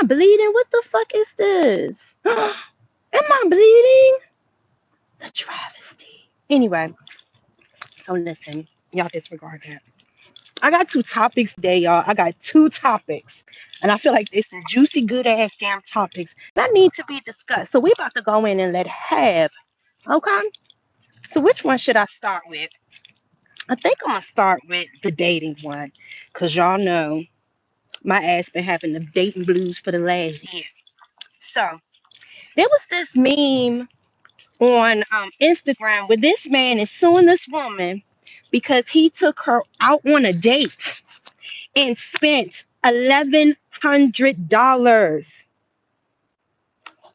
I bleeding? What the fuck is this? Am I bleeding? A travesty. Anyway, so listen, y'all disregard that. I got two topics today, y'all. I got two topics. And I feel like there's some juicy, good ass damn topics that need to be discussed. So we about to go in and let have. Okay? So which one should I start with? I think I'm gonna start with the dating one. Cause y'all know my ass been having the dating blues for the last year. So there was this meme on Instagram where this man is suing this woman because he took her out on a date and spent $1,100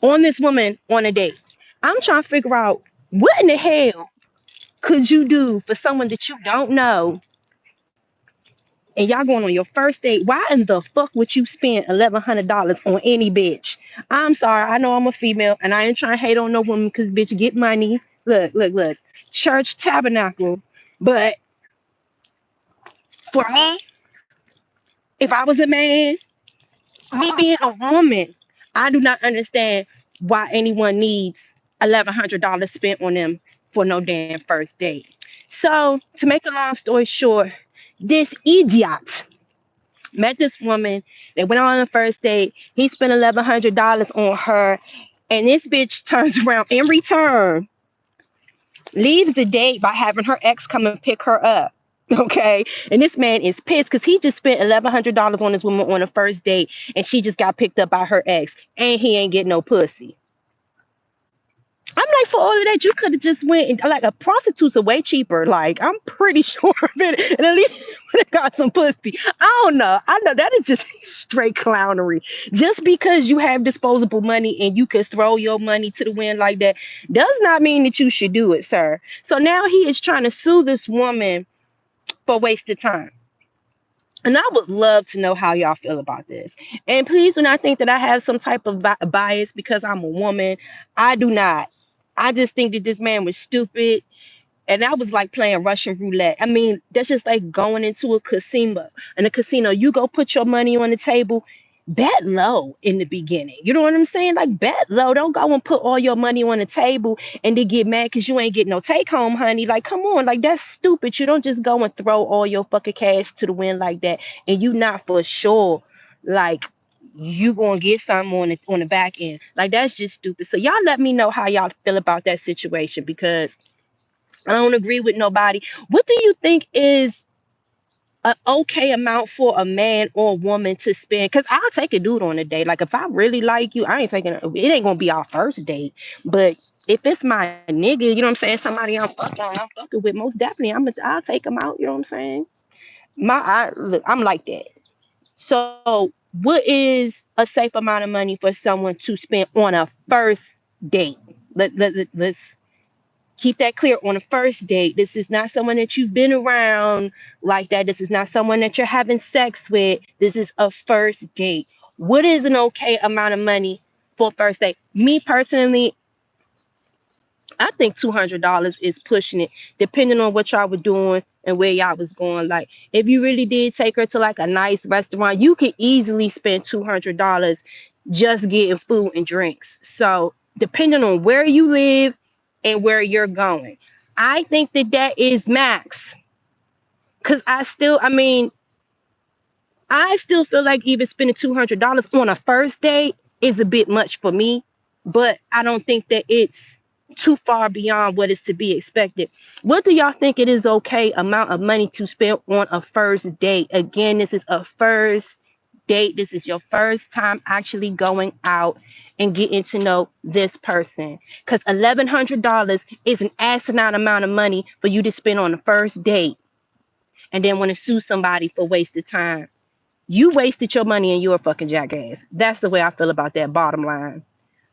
on this woman on a date. I'm trying to figure out what in the hell could you do for someone that you don't know and y'all going on your first date? Why in the fuck would you spend $1,100 on any bitch? I'm sorry. I know I'm a female and I ain't trying to hate on no woman because bitch get money. Look, look, look. Church tabernacle. But for me, if I was a man, me being a woman, I do not understand why anyone needs $1,100 spent on them for no damn first date. So, to make a long story short, this idiot met this woman. They went on the first date. He spent $1,100 on her, and this bitch turns around in return, leaves the date by having her ex come and pick her up. Okay, and this man is pissed because he just spent $1,100 on this woman on the first date, and she just got picked up by her ex, and he ain't getting no pussy. I'm like, for all of that, you could have just went and, like, a prostitute's are way cheaper. Like, I'm pretty sure of it, and at least would have got some pussy. I don't know. I know that is just straight clownery. Just because you have disposable money and you can throw your money to the wind like that does not mean that you should do it, sir. So now he is trying to sue this woman for wasted time. And I would love to know how y'all feel about this. And please do not think that I have some type of bias because I'm a woman. I do not. I just think that this man was stupid. And that was like playing Russian roulette. I mean, that's just like going into a casino. In a casino, you go put your money on the table, bet low in the beginning. You know what I'm saying? Like, bet low. Don't go and put all your money on the table and then get mad because you ain't getting no take home, honey. Like, come on. Like, that's stupid. You don't just go and throw all your fucking cash to the wind like that. And you not for sure, like, you gonna get something on the back end. Like, that's just stupid. So y'all let me know how y'all feel about that situation because I don't agree with nobody. What do you think is an okay amount for a man or a woman to spend? Because I'll take a dude on a date. Like, if I really like you, I ain't taking it ain't gonna be our first date. But if it's my nigga, you know what I'm saying, somebody I'm fucking with, most definitely I'll take him out, you know what I'm saying? Look, I'm like that. So what is a safe amount of money for someone to spend on a first date? Let's keep that clear. On a first date, this is not someone that you've been around like that. This is not someone that you're having sex with. This is a first date. What is an okay amount of money for a first date? Me personally, I think $200 is pushing it, depending on what y'all were doing and where y'all was going. Like, if you really did take her to like a nice restaurant, you could easily spend $200 just getting food and drinks. So, depending on where you live and where you're going, I think that is max. Cause I still feel like even spending $200 on a first date is a bit much for me, but I don't think that it's too far beyond what is to be expected. What do y'all think it is okay amount of money to spend on a first date? Again, this is a first date. This is your first time actually going out and getting to know this person. Because $1,100 is an asinine amount of money for you to spend on the first date and then want to sue somebody for wasted time. You wasted your money and you're a fucking jackass. That's the way I feel about that, bottom line.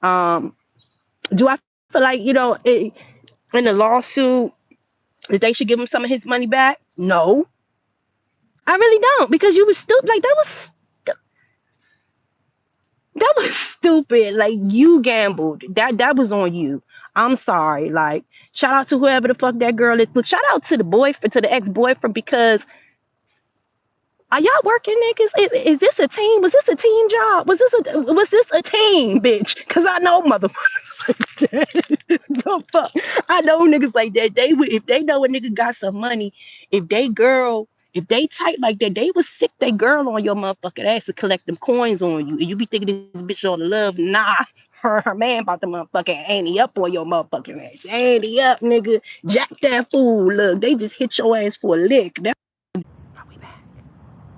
Do I feel like, in the lawsuit that they should give him some of his money back? No. I really don't, because you was stupid. Like, that was stupid. Like, you gambled. That was on you. I'm sorry. Like, shout out to whoever the fuck that girl is. Look, shout out to the boyfriend, to the ex-boyfriend, because Are y'all working, niggas? Is this a team? Was this a team job? Was this a team, bitch? Cause I know motherfuckers like that. The fuck? I know niggas like that. They would, if they know a nigga got some money, if they tight like that, they would sick their girl on your motherfucking ass to collect them coins on you. And you be thinking this bitch on love. Nah, her man about the motherfucking ante up on your motherfucking ass. Ante up, nigga. Jack that fool. Look, they just hit your ass for a lick. Are we back?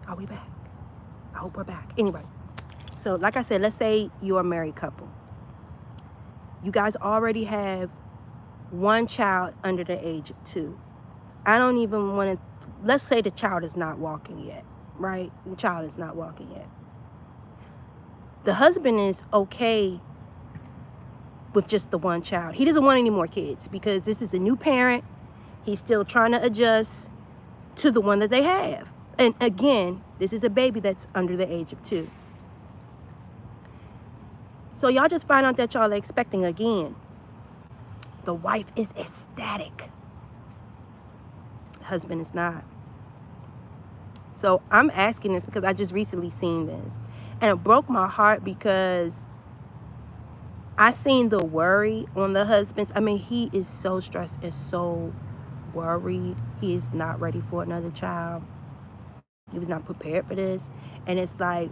Are we back? I hope we're back. Anyway, so like I said, let's say you're a married couple. You guys already have one child under the age of 2. I don't even want to, let's say the child is not walking yet, right? The child is not walking yet. The husband is okay with just the one child. He doesn't want any more kids because this is a new parent. He's still trying to adjust to the one that they have. And again, this is a baby that's under the age of 2. So y'all just find out that y'all are expecting again. The wife is ecstatic. Husband is not. So I'm asking this because I just recently seen this. And it broke my heart because I seen the worry on the husband's. I mean, he is so stressed and so worried. He is not ready for another child. He was not prepared for this. And it's like,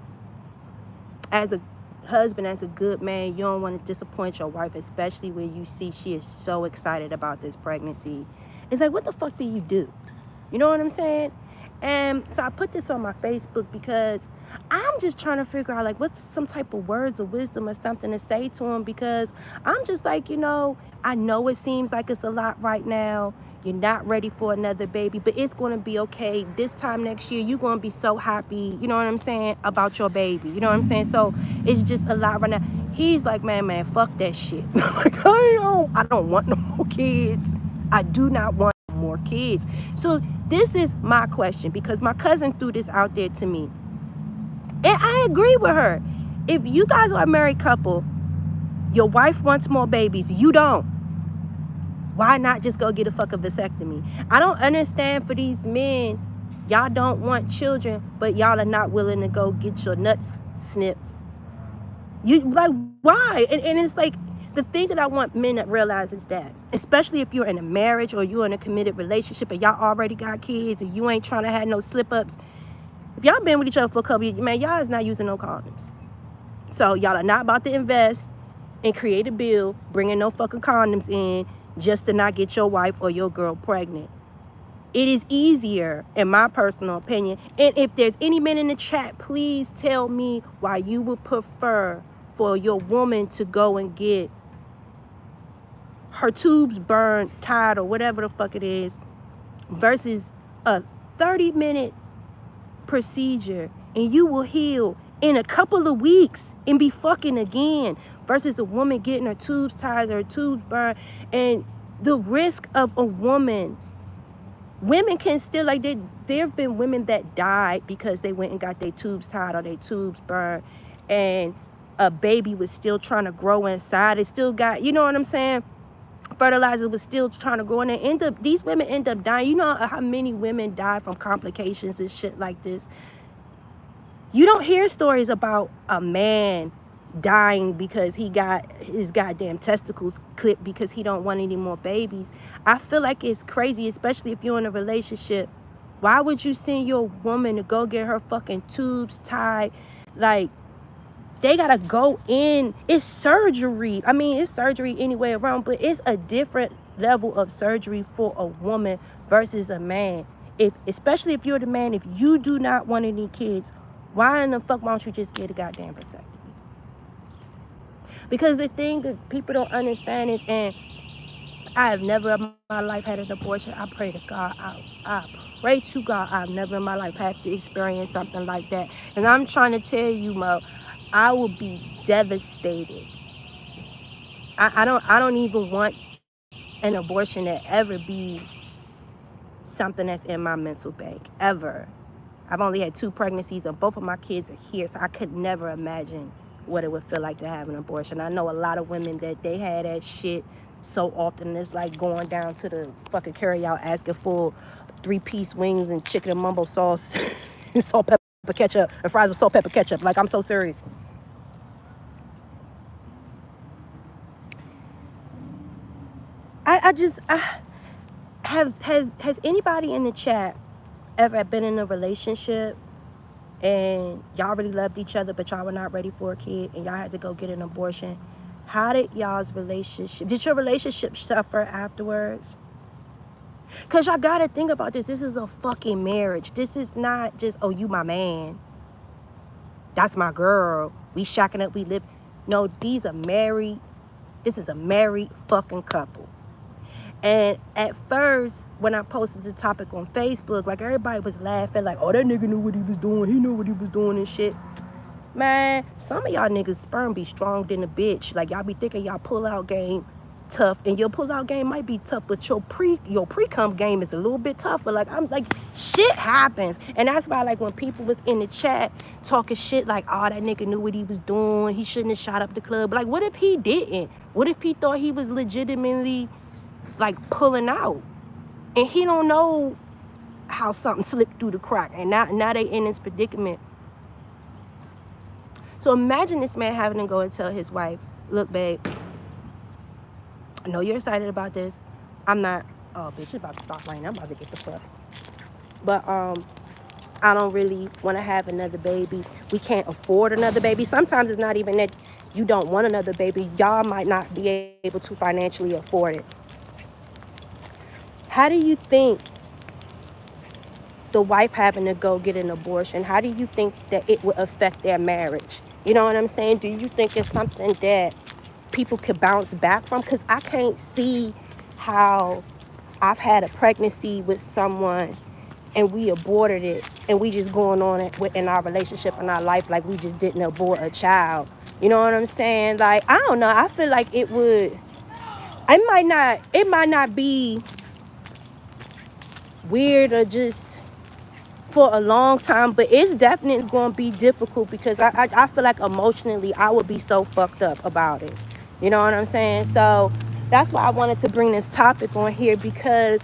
as a husband, as a good man, you don't want to disappoint your wife, especially when you see she is so excited about this pregnancy. It's like, what the fuck do you do? You know what I'm saying? And so I put this on my Facebook because I'm just trying to figure out, like, what's some type of words of wisdom or something to say to him, because I'm just like, you know, I know it seems like it's a lot right now. You're not ready for another baby, but it's going to be okay. This time next year, you're going to be so happy, you know what I'm saying, about your baby. You know what I'm saying? So it's just a lot right now. He's like, man, fuck that shit. Like, I don't want no more kids. I do not want more kids. So this is my question, because my cousin threw this out there to me. And I agree with her. If you guys are a married couple, your wife wants more babies, you don't. Why not just go get a fucking vasectomy? I don't understand for these men. Y'all don't want children, but y'all are not willing to go get your nuts snipped. You like, why? And it's like, the thing that I want men to realize is that, especially if you're in a marriage or you're in a committed relationship and y'all already got kids and you ain't trying to have no slip-ups, if y'all been with each other for a couple years, man, y'all is not using no condoms. So y'all are not about to invest and create a bill bringing no fucking condoms in just to not get your wife or your girl pregnant. It is easier, in my personal opinion. And if there's any men in the chat, please tell me why you would prefer for your woman to go and get her tubes burned, tied, or whatever the fuck it is, versus a 30-minute procedure and you will heal in a couple of weeks and be fucking again, versus a woman getting her tubes tied, her tubes burned. And the risk of a woman, women can still, like, there have been women that died because they went and got their tubes tied or their tubes burned, and a baby was still trying to grow inside. It still got, you know what I'm saying, fertilizer was still trying to grow, and these women end up dying. You know how many women die from complications and shit like this? You don't hear stories about a man dying because he got his goddamn testicles clipped because he don't want any more babies. I feel like it's crazy, especially if you're in a relationship. Why would you send your woman to go get her fucking tubes tied? Like, they gotta go in. It's surgery. I mean, it's surgery anyway around, but it's a different level of surgery for a woman versus a man. Especially if you're the man, if you do not want any kids, why in the fuck why don't you just get a goddamn vasectomy? Because the thing that people don't understand is, and I have never in my life had an abortion. I pray to God. I pray to God I've never in my life had to experience something like that. And I'm trying to tell you, Mo, I will be devastated. I don't even want an abortion to ever be something that's in my mental bank, ever. I've only had 2 pregnancies and both of my kids are here, so I could never imagine what it would feel like to have an abortion. I know a lot of women that they had that shit so often. It's like going down to the fucking carry out asking for 3-piece wings and chicken and mumbo sauce and salt, pepper. ketchup and fries with salt, pepper, ketchup. Like, I'm so serious. Has anybody in the chat ever been in a relationship and y'all really loved each other, but y'all were not ready for a kid and y'all had to go get an abortion? How did did your relationship suffer afterwards? Because y'all gotta think about this. This is a fucking marriage. This is not just, oh, you my man, that's my girl, we shacking up, we live. No, this is a married fucking couple. And at first, when I posted the topic on Facebook, like, everybody was laughing, like, oh, that nigga knew what he was doing, he knew what he was doing and shit. Man, some of y'all niggas sperm be strong than a bitch. Like, y'all be thinking y'all pull-out game tough, and your pull-out game might be tough, but your pre-cum game is a little bit tougher. Like, I'm like, shit happens. And that's why, like, when people was in the chat talking shit like, oh, that nigga knew what he was doing, he shouldn't have shot up the club. Like, what if he didn't? What if he thought he was legitimately, like, pulling out, and he don't know how something slipped through the crack, and now they in this predicament? So imagine this man having to go and tell his wife, look, babe, I know you're excited about this. I'm not. Oh, bitch, it's about to stop raining. I'm about to get the fuck. But I don't really want to have another baby. We can't afford another baby. Sometimes it's not even that you don't want another baby. Y'all might not be able to financially afford it. How do you think the wife having to go get an abortion, how do you think that it would affect their marriage? You know what I'm saying? Do you think it's something that people could bounce back from? Because I can't see how I've had a pregnancy with someone and we aborted it and we just going on it in our relationship and our life like we just didn't abort a child. You know what I'm saying? Like, I don't know. I feel like it might not be weird or just for a long time, but it's definitely going to be difficult because I feel like emotionally I would be so fucked up about it. You know what I'm saying? So that's why I wanted to bring this topic on here, because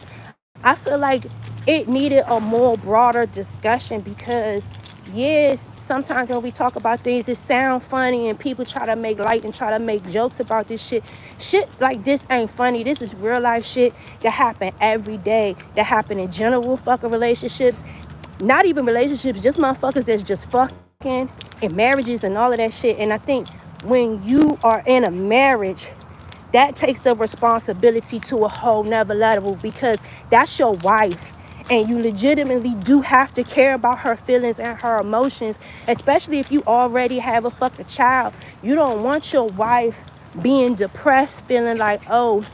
I feel like it needed a more broader discussion. Because yes, sometimes when we talk about things, it sound funny and people try to make light and try to make jokes about this shit. Shit like this ain't funny. This is real life shit that happen every day, that happen in general fucking relationships. Not even relationships, just motherfuckers that's just fucking in marriages and all of that shit. And I think when you are in a marriage, that takes the responsibility to a whole nother level, because that's your wife. And you legitimately do have to care about her feelings and her emotions, especially if you already have a fucking child. You don't want your wife being depressed, feeling like, oh,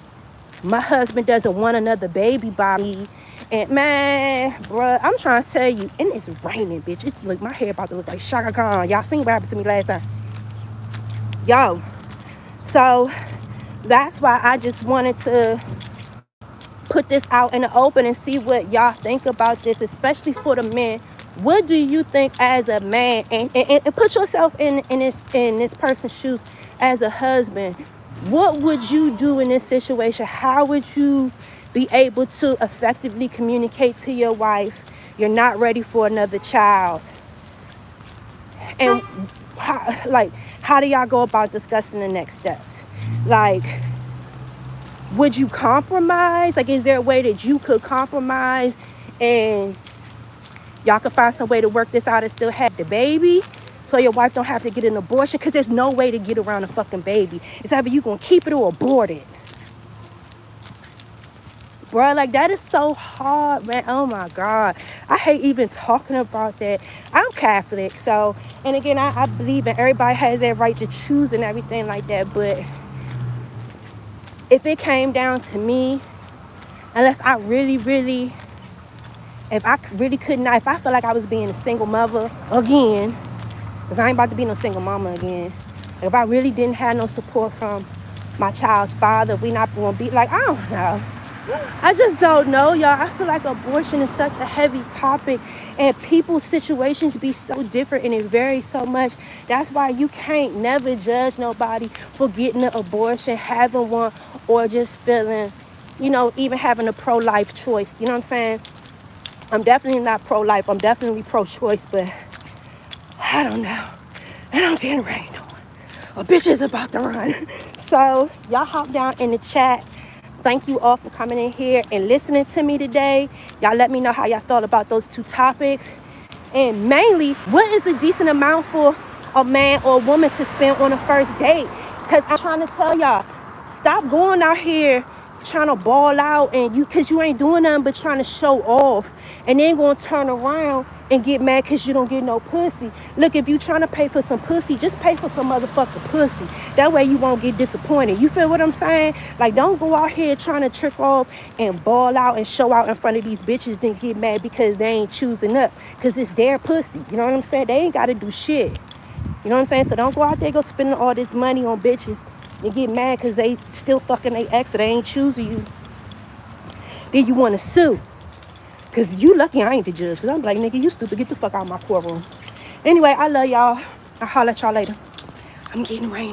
my husband doesn't want another baby by me. And man, bruh, I'm trying to tell you, and it's raining, bitch. It's like my hair about to look like Shaka Khan. Y'all seen what happened to me last time? Yo. So that's why I just wanted to put this out in the open and see what y'all think about this, especially for the men. What do you think as a man, and put yourself in this person's shoes as a husband? What would you do in this situation? How would you be able to effectively communicate to your wife you're not ready for another child? And how do y'all go about discussing the next steps? Like, would you compromise? Like, is there a way that you could compromise and y'all could find some way to work this out and still have the baby, so your wife don't have to get an abortion? Because there's no way to get around a fucking baby. It's either you gonna keep it or abort it. Bro, like, that is so hard, man. Oh my God. I hate even talking about that. I'm Catholic, so, and again, I believe that everybody has their right to choose and everything like that. But if it came down to me, unless I really, if I feel like I was being a single mother again, because I ain't about to be no single mama again. If I really didn't have no support from my child's father, we not gonna be, like, I don't know. I just don't know, y'all. I feel like abortion is such a heavy topic, and people's situations be so different, and it varies so much. That's why you can't never judge nobody for getting an abortion, having one, or just feeling, you know, even having a pro-life choice. You know what I'm saying? I'm definitely not pro-life. I'm definitely pro-choice, but I don't know. And I'm getting rained on. A bitch is about to run. So y'all hop down in the chat. Thank you all for coming in here and listening to me today. Y'all let me know how y'all felt about those two topics. And mainly, what is a decent amount for a man or a woman to spend on a first date? Because I'm trying to tell y'all, stop going out here trying to ball out and because you ain't doing nothing but trying to show off, and then gonna turn around and get mad because you don't get no pussy. Look, if you trying to pay for some pussy, just pay for some motherfucking pussy. That way you won't get disappointed. You feel what I'm saying? Like, don't go out here trying to trick off and ball out and show out in front of these bitches, then get mad because they ain't choosing up because it's their pussy. You know what I'm saying? They ain't got to do shit. You know what I'm saying? So don't go out there go spending all this money on bitches and get mad because they still fucking their ex or they ain't choosing you. Then you want to sue. Because you lucky I ain't the judge. Because I'm like, nigga, you stupid. Get the fuck out of my courtroom. Anyway, I love y'all. I'll holler at y'all later. I'm getting rain.